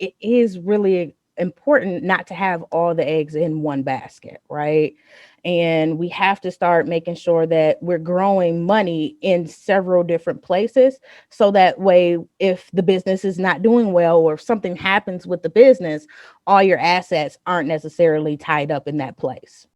it is really important not to have all the eggs in one basket, right? And we have to start making sure that we're growing money in several different places. So that way, if the business is not doing well or if something happens with the business, all your assets aren't necessarily tied up in that place.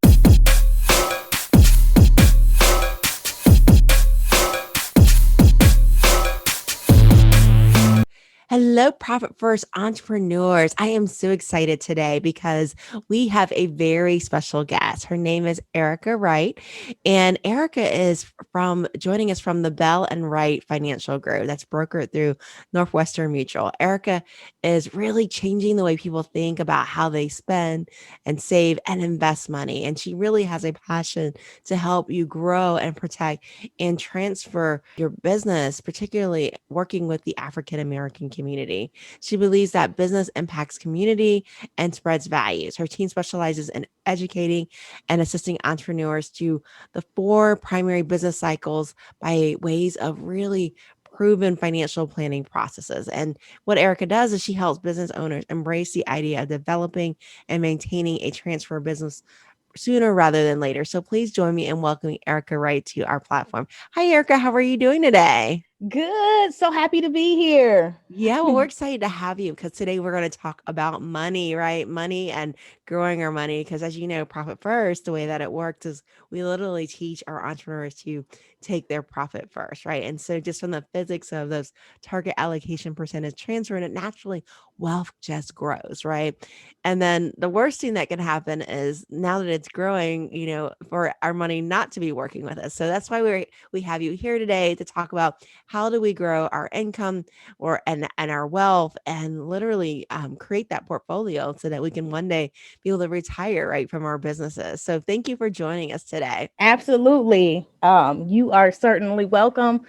Hello, Profit First entrepreneurs. I am so excited today because we have a very special guest. Her name is Erica Wright, and Erica is from joining us from the Bell and Wright Financial Group that's brokered through Northwestern Mutual. Erica is really changing the way people think about how they spend and save and invest money. And she really has a passion to help you grow and protect and transfer your business, particularly working with the African American community. She believes that business impacts community and spreads values. Her team specializes in educating and assisting entrepreneurs to the four primary business cycles by ways of really proven financial planning processes. And what Erica does is she helps business owners embrace the idea of developing and maintaining a transfer business sooner rather than later. So please join me in welcoming Erica Wright to our platform. Hi, Erica. How are you doing today? Good. So happy to be here. Yeah, well, we're excited to have you because today we're going to talk about money, right? Money and growing our money. Because as you know, Profit First, the way that it works is we literally teach our entrepreneurs to take their profit first, right? And so, just from the physics of those target allocation percentage transfer, and it naturally wealth just grows, right? And then the worst thing that can happen is now that it's growing, for our money not to be working with us. So that's why we have you here today to talk about how do we grow our income and our wealth and literally create that portfolio so that we can one day be able to retire right from our businesses. So thank you for joining us today. Absolutely. You are certainly welcome.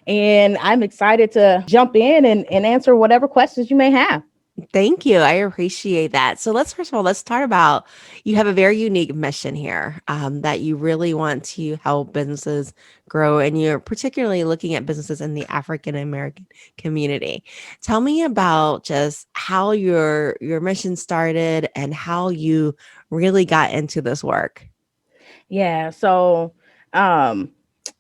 And I'm excited to jump in and answer whatever questions you may have. Thank you. I appreciate that. So let's first of all, let's start about you have a very unique mission here that you really want to help businesses grow, and you're particularly looking at businesses in the African American community. Tell me about just how your mission started and how you really got into this work. Yeah. So um,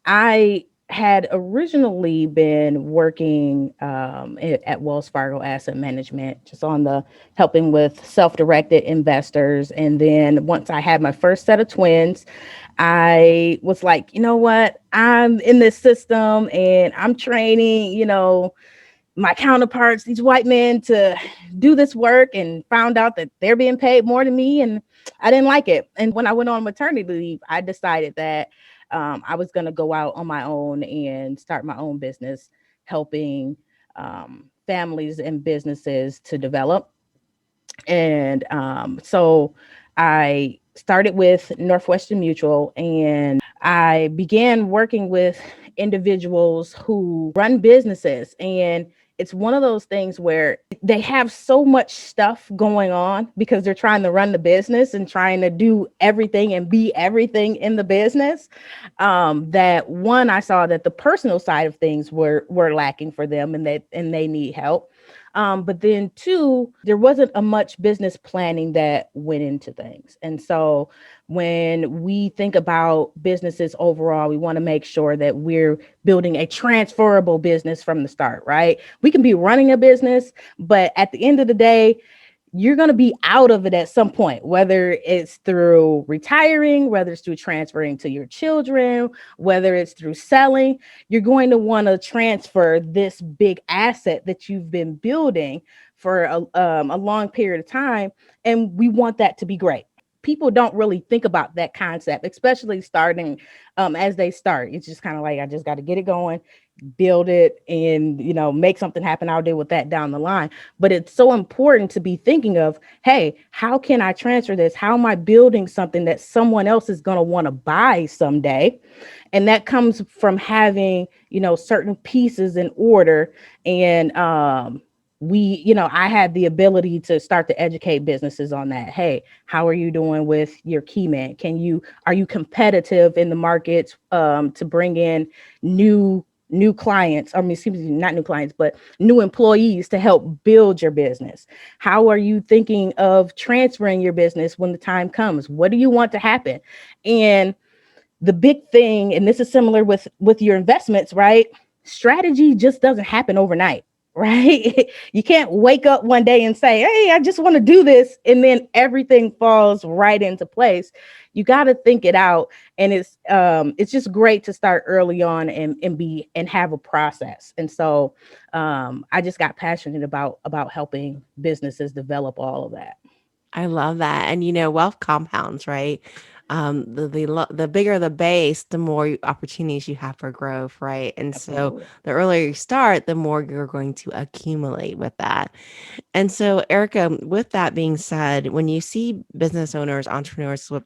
I had originally been working at Wells Fargo Asset Management, just on the helping with self-directed investors. And then once I had my first set of twins, I was like, you know what? I'm in this system and I'm training, my counterparts, these white men, to do this work, and found out that they're being paid more than me. And I didn't like it. And when I went on maternity leave, I decided that I was going to go out on my own and start my own business, helping families and businesses to develop. And so I started with Northwestern Mutual, and I began working with individuals who run businesses. And it's one of those things where they have so much stuff going on because they're trying to run the business and trying to do everything and be everything in the business. That one, I saw that the personal side of things were lacking for them, and they need help. But then two, there wasn't a much business planning that went into things. And so when we think about businesses overall, we want to make sure that we're building a transferable business from the start, right? We can be running a business, but at the end of the day, you're going to be out of it at some point, whether it's through retiring, whether it's through transferring to your children, whether it's through selling. You're going to want to transfer this big asset that you've been building for a long period of time. And we want that to be great. People don't really think about that concept, especially starting as they start. It's just kind of like, I just got to get it going, build it, and make something happen. I'll deal with that down the line. But it's so important to be thinking of, hey, how can I transfer this? How am I building something that someone else is going to want to buy someday? And that comes from having certain pieces in order. And I had the ability to start to educate businesses on that. Hey, how are you doing with your key man? Are you competitive in the markets to bring in new new clients, I mean, excuse me, not new clients, but new employees to help build your business? How are you thinking of transferring your business when the time comes? What do you want to happen? And the big thing, and this is similar with your investments, right? Strategy just doesn't happen overnight, right? You can't wake up one day and say, hey, I just want to do this, and then everything falls right into place. You got to think it out. And it's just great to start early on and have a process. And so I just got passionate about helping businesses develop all of that. I love that. And wealth compounds, right? The bigger the base, the more opportunities you have for growth, right? And so Absolutely. the earlier you start, the more you're going to accumulate with that. And so, Erica, with that being said, when you see business owners, entrepreneurs with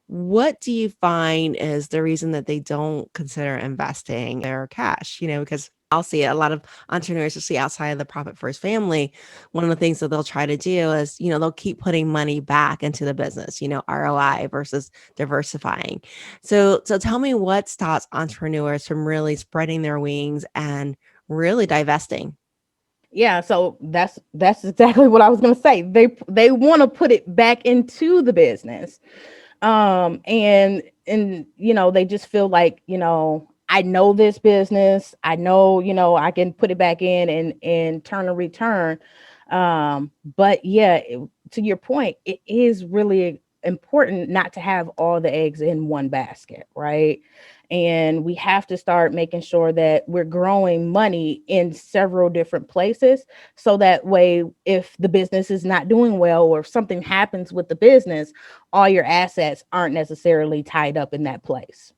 what do you find is the reason that they don't consider investing their cash? Because I'll see it, a lot of entrepreneurs, especially outside of the Profit First family, one of the things that they'll try to do is, they'll keep putting money back into the business, ROI versus diversifying. So tell me what stops entrepreneurs from really spreading their wings and really divesting. Yeah, so that's exactly what I was going to say. They want to put it back into the business. And they just feel like, I know this business. I know, I can put it back in and turn a return. But yeah, to your point, it is really important not to have all the eggs in one basket, right? And we have to start making sure that we're growing money in several different places, so that way, if the business is not doing well or if something happens with the business, all your assets aren't necessarily tied up in that place.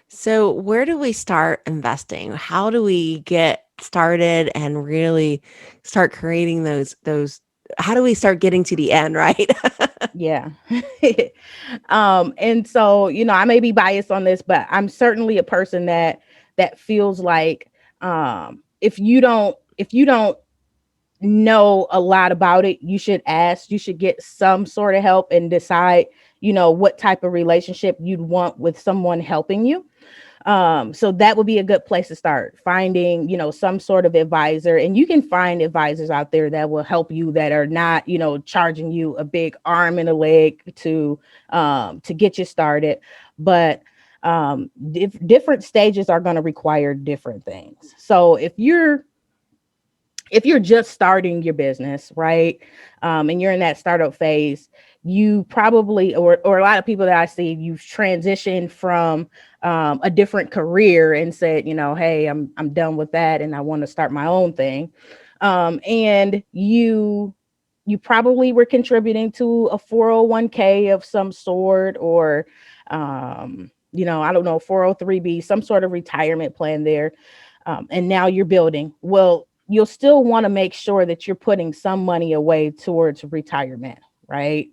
So, where do we start investing? How do we get started and really start creating those how do we start getting to the end, right? Yeah. And so, I may be biased on this, but I'm certainly a person that feels like, if you don't know a lot about it, you should ask, you should get some sort of help and decide, what type of relationship you'd want with someone helping you. So that would be a good place to start, finding, some sort of advisor. And you can find advisors out there that will help you, that are not, charging you a big arm and a leg to get you started. But different stages are going to require different things. So if you're just starting your business, right, and you're in that startup phase, you probably, or a lot of people that I see, you've transitioned from a different career and said, hey, I'm done with that and I want to start my own thing. And you probably were contributing to a 401k of some sort, or I don't know, 403b, some sort of retirement plan there. And now you're building. Well, you'll still want to make sure that you're putting some money away towards retirement, right?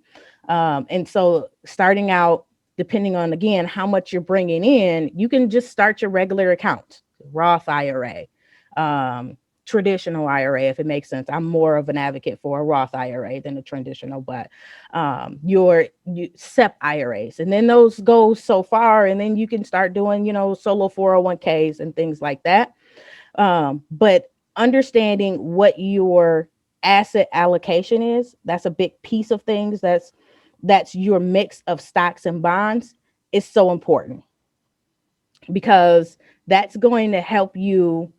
And so starting out, depending on, again, how much you're bringing in, you can just start your regular account, Roth IRA, traditional IRA, if it makes sense. I'm more of an advocate for a Roth IRA than a traditional, but your SEP IRAs, and then those go so far, and then you can start doing, solo 401ks and things like that. But understanding what your asset allocation is, that's a big piece of things. That's your mix of stocks and bonds, is so important, because that's going to help you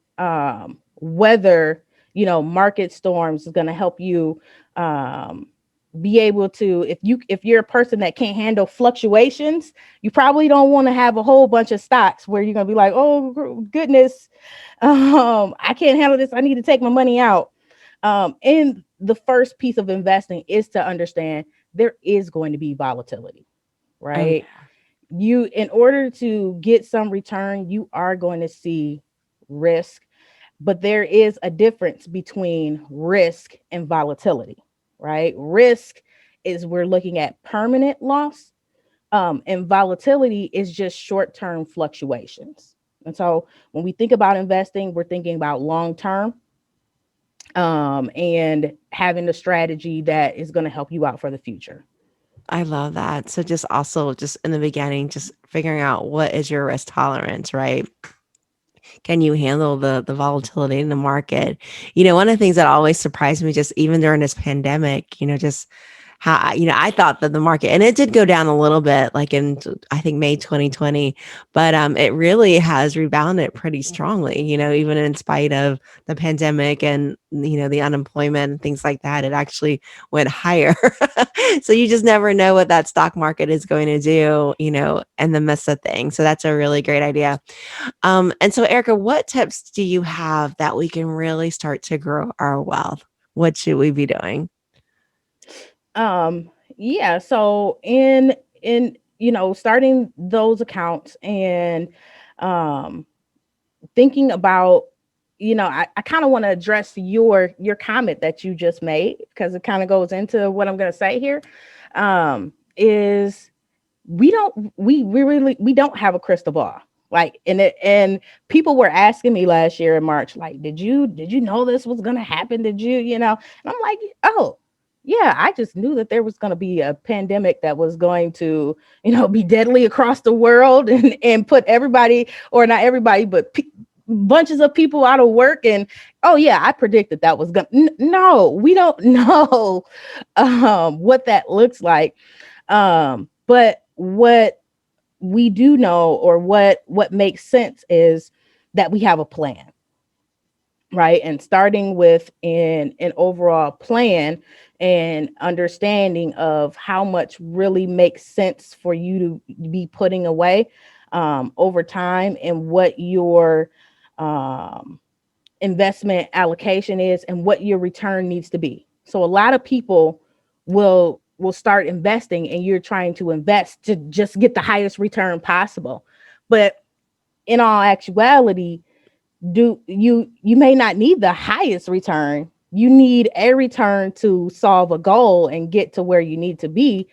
weather, market storms. Is going to help you be able to, if you're a person that can't handle fluctuations, you probably don't want to have a whole bunch of stocks where you're going to be like, oh goodness, I can't handle this, I need to take my money out. And the first piece of investing is to understand there is going to be volatility, Oh, right? In order to get some return, you are going to see risk, but there is a difference between risk and volatility, right? Risk is, we're looking at permanent loss, and volatility is just short-term fluctuations. And so when we think about investing, we're thinking about long term, and having a strategy that is going to help you out for the future. I love that. So just also just in the beginning, just figuring out what is your risk tolerance, right? can you handle the volatility in the market? One of the things that always surprised me, just even during this pandemic, just how, I thought that the market, and it did go down a little bit, like in, I think, May 2020, but it really has rebounded pretty strongly, even in spite of the pandemic and, the unemployment and things like that. It actually went higher. So you just never know what that stock market is going to do, in the midst of things. So that's a really great idea. And so, Erica, what tips do you have that we can really start to grow our wealth? What should we be doing? Um, yeah, so in starting those accounts and um thinking about, I kind of want to address your comment that you just made, because it kind of goes into what I'm going to say here. Is we don't have a crystal ball. Like, and people were asking me last year in March, like, did you know this was gonna happen? Did you? And I'm like, oh yeah, I just knew that there was gonna be a pandemic that was going to, be deadly across the world, and put everybody, or not everybody, but bunches of people out of work. And oh yeah, I predicted that was gonna. No, we don't know what that looks like. But what we do know, or what makes sense, is that we have a plan, right? And starting with an overall plan and understanding of how much really makes sense for you to be putting away over time, and what your um, investment allocation is, and what your return needs to be. So a lot of people will start investing, and you're trying to invest to just get the highest return possible. But in all actuality, do you may not need the highest return. You need a return to solve a goal and get to where you need to be.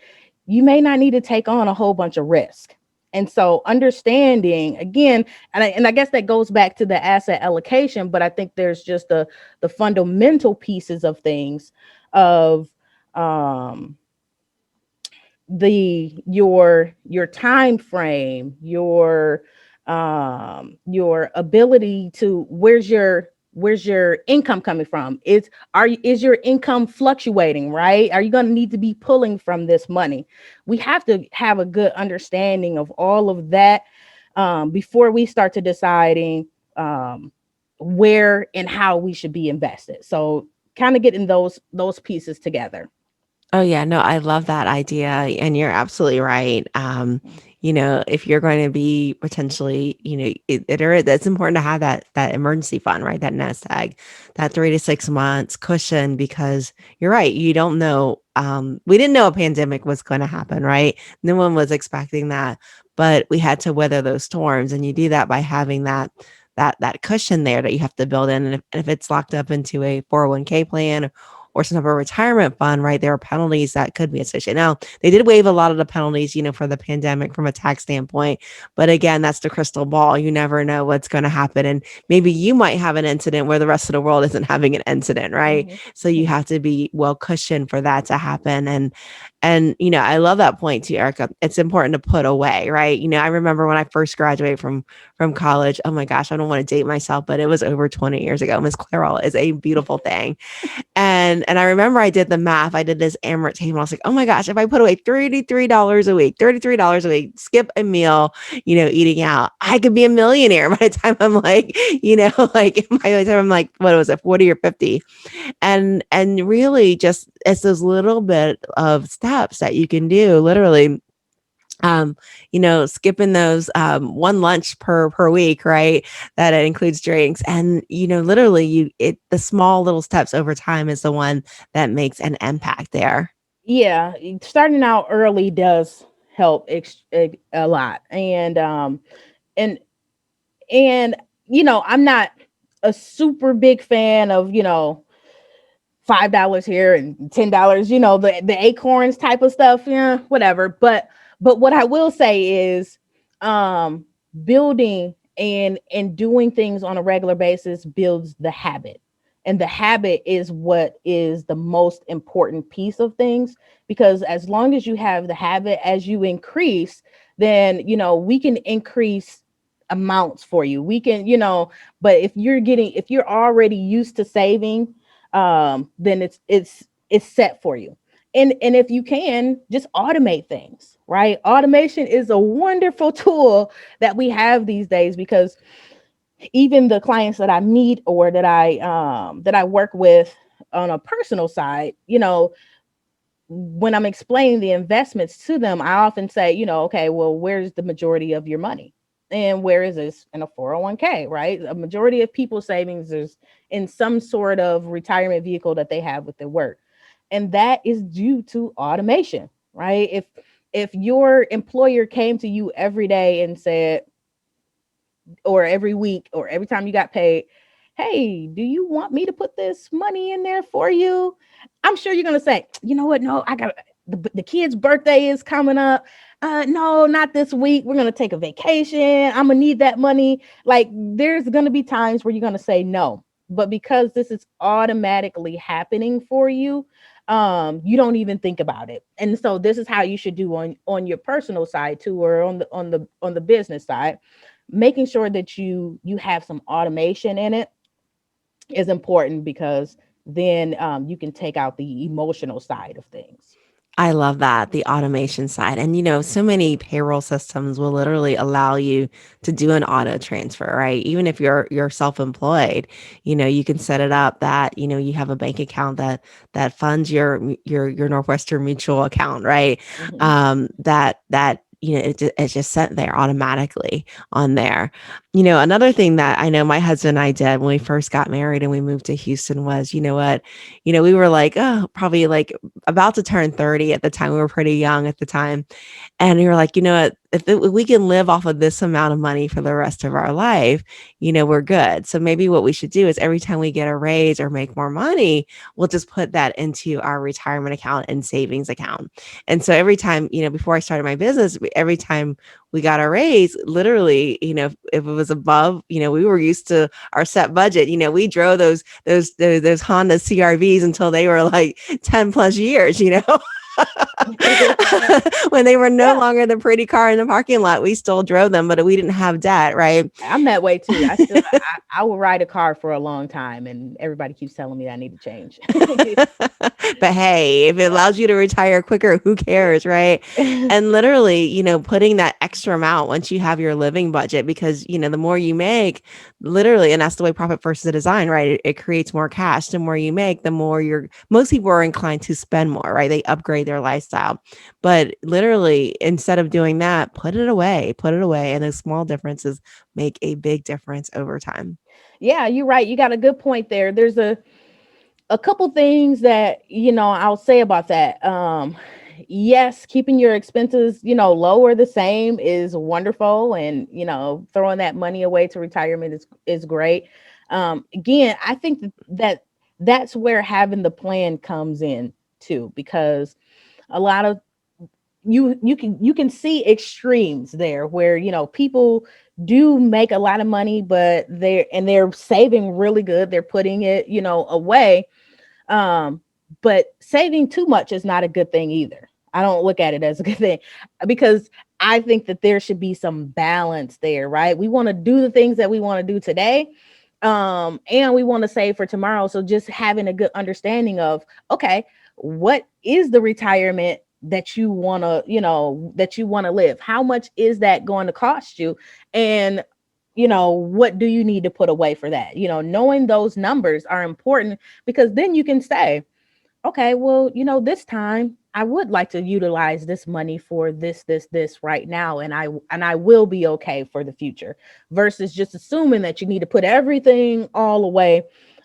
You may not need to take on a whole bunch of risk. And so understanding again, and I guess that goes back to the asset allocation, but I think there's just the fundamental pieces of things, of um your time frame, your ability to, where's your income coming from? Is your income fluctuating, right? Are you going to need to be pulling from this money? We have to have a good understanding of all of that, before we start to deciding where and how we should be invested. So kind of getting those pieces together. Oh yeah, no, I love that idea, and you're absolutely right. If you're going to be potentially, that's important to have that emergency fund, right? That nest egg, that 3 to 6 months cushion, because you're right. You don't know. We didn't know a pandemic was going to happen, right? No one was expecting that, but we had to weather those storms, and you do that by having that cushion there that you have to build in. And if it's locked up into a 401k plan or some type of retirement fund, right? There are penalties that could be associated. Now, they did waive a lot of the penalties, for the pandemic from a tax standpoint. But again, that's the crystal ball. You never know what's going to happen. And maybe you might have an incident where the rest of the world isn't having an incident, right? Mhm. So you have to be well cushioned for that to happen. And I love that point too, Erica. It's important to put away, right? I remember when I first graduated from college. Oh my gosh, I don't want to date myself, but it was over 20 years ago. Miss Clairol is a beautiful thing. And I remember I did the math. I did this amortization. I was like, oh my gosh, if I put away $33 a week, $33 a week, skip a meal, eating out, I could be a millionaire by the time I'm like, like by the time I'm like, what was it, 40 or 50? And really just it's those little bit of steps that you can do, literally, skipping those one lunch per week, right? That it includes drinks. And literally the small little steps over time is the one that makes an impact there. Yeah, starting out early does help a lot. And and I'm not a super big fan of, $5 here and $10, the acorns type of stuff, yeah, whatever. But what I will say is, um building and doing things on a regular basis builds the habit. And the habit is what is the most important piece of things, because as long as you have the habit, as you increase, then we can increase amounts for you. We can, but if you're already used to saving, then it's set for you. And if you can just automate things, right? Automation is a wonderful tool that we have these days, because even the clients that I meet, or that I work with on a personal side, when I'm explaining the investments to them, I often say, okay, well, where's the majority of your money? And where is this? In a 401k, right? A majority of people's savings is in some sort of retirement vehicle that they have with their work. And that is due to automation, right? If your employer came to you every day and said, or every week, or every time you got paid, hey, do you want me to put this money in there for you? I'm sure you're going to say, you know what? No, I got the kid's birthday is coming up. No, not this week. We're going to take a vacation. I'm going to need that money. Like, there's going to be times where you're going to say no. But because this is automatically happening for you, you don't even think about it. And so this is how you should do on your personal side too, or on the business side. Making sure that you have some automation in it is important, because then you can take out the emotional side of things. I love that, the automation side. And, so many payroll systems will literally allow you to do an auto transfer, right? Even if you're self-employed, you can set it up that, you have a bank account that funds your Northwestern Mutual account, right? Hmm. That it's just sent there automatically on there. Another thing that I know my husband and I did when we first got married and we moved to Houston was, you know what, we were like, oh, probably like about to turn 30 at the time. We were pretty young at the time. And we were like, what? If we can live off of this amount of money for the rest of our life, we're good. So maybe what we should do is every time we get a raise or make more money, we'll just put that into our retirement account and savings account. And so every time, before I started my business, every time we got a raise, literally, if it was above, we were used to our set budget. We drove those Honda CRVs until they were like 10 plus years, when they were no Yeah, longer the pretty car in the parking lot, we still drove them, but we didn't have debt, right? I'm that way too. I will ride a car for a long time, and everybody keeps telling me I need to change. But hey, if it allows you to retire quicker, who cares, right? Yeah. And literally, putting that extra amount once you have your living budget, because, the more you make, literally, and that's the way Profit First is designed, right? It creates more cash. The more you make, the more most people are inclined to spend more, right? They upgrade their lifestyle. But literally, instead of doing that, put it away. And those small differences make a big difference over time. Yeah, you're right. You got a good point there. There's a couple things that I'll say about that. Yes, keeping your expenses low or the same is wonderful, and throwing that money away to retirement is great. Again, I think that's where having the plan comes in too, because a lot of you can see extremes there, where people do make a lot of money, but they're saving really good, they're putting it away. um, but saving too much is not a good thing either. I don't look at it as a good thing, because I think that there should be some balance there, right? We want to do the things that we want to do today, and we want to save for tomorrow. So just having a good understanding of, okay, what is the retirement that you want to live? How much is that going to cost you? And what do you need to put away for that? Knowing those numbers are important, because then you can say, okay, well, this time I would like to utilize this money for this right now, and I will be okay for the future, versus just assuming that you need to put everything all away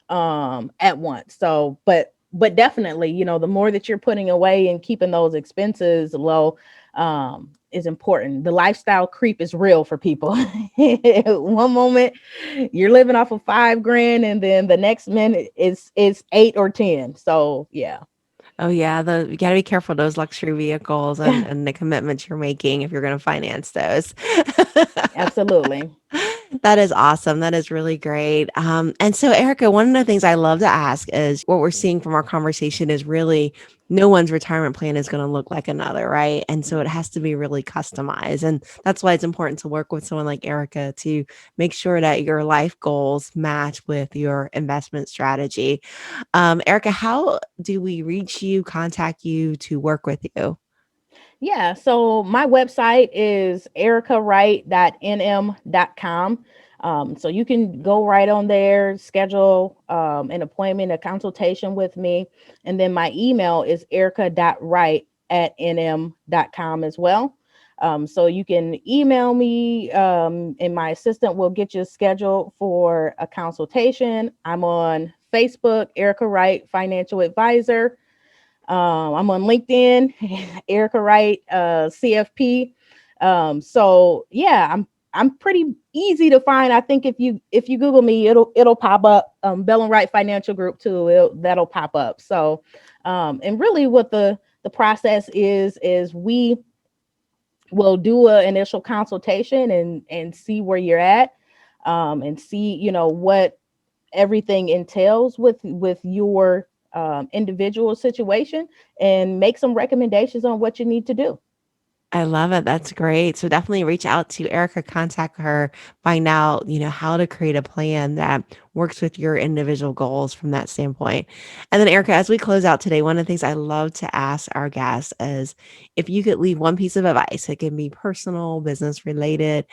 at once. So, but definitely, the more that you're putting away and keeping those expenses low is important. The lifestyle creep is real for people. One moment you're living off of 5 grand, and then the next minute is 8 or 10. So yeah. Oh yeah, you got to be careful those luxury vehicles and the commitments you're making if you're going to finance those. Absolutely. That is awesome. That is really great. And so, Erica, one of the things I love to ask is what we're seeing from our conversation is really no one's retirement plan is going to look like another, right? And so it has to be really customized. And that's why it's important to work with someone like Erica to make sure that your life goals match with your investment strategy. Erica, how do we reach you, contact you to work with you? Yeah, so my website is ericawright.nm.com. So you can go right on there, schedule an appointment, a consultation with me. And then my email is erica.wright@nm.com as well. So you can email me, and my assistant will get you scheduled for a consultation. I'm on Facebook, Erica Wright Financial Advisor. I'm on LinkedIn, Erica Wright, CFP. So yeah, I'm pretty easy to find. I think if you Google me, it'll pop up. Bell and Wright Financial Group too. That'll pop up. So, and really, what the process is we will do an initial consultation and see where you're at, and see what everything entails with your individual situation, and make some recommendations on what you need to do. I love it. That's great. So definitely reach out to Erica, contact her, find out, how to create a plan that works with your individual goals from that standpoint. And then Erica, as we close out today, one of the things I love to ask our guests is if you could leave one piece of advice, it can be personal, business related,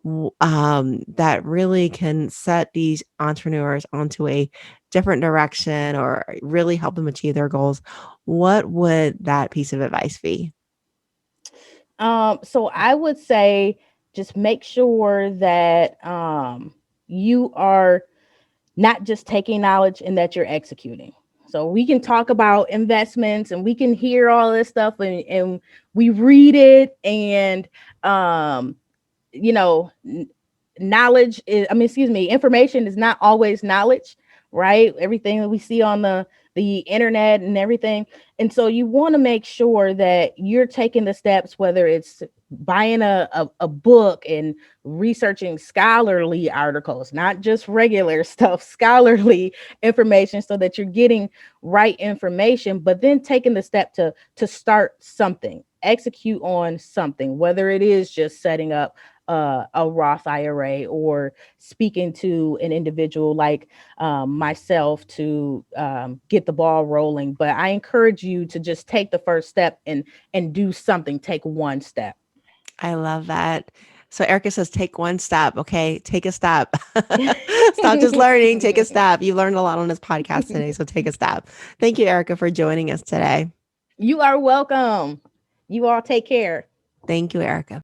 that really can set these entrepreneurs onto a different direction or really help them achieve their goals. What would that piece of advice be? So I would say just make sure that you are not just taking knowledge and that you're executing. So we can talk about investments and we can hear all this stuff, and we read it, and um, you know, knowledge is, I mean, excuse me, information is not always knowledge, right? Everything that we see on the internet and everything. And so you want to make sure that you're taking the steps, whether it's buying a book and researching scholarly articles, not just regular stuff, scholarly information, so that you're getting right information, but then taking the step to start something, execute on something, whether it is just setting up a Roth IRA, or speaking to an individual like myself to get the ball rolling. But I encourage you to just take the first step and do something. Take one step. I love that. So Erica says, take one step. Okay. Take a step. Stop just learning. Take a step. You learned a lot on this podcast today. So take a step. Thank you, Erica, for joining us today. You are welcome. You all take care. Thank you, Erica.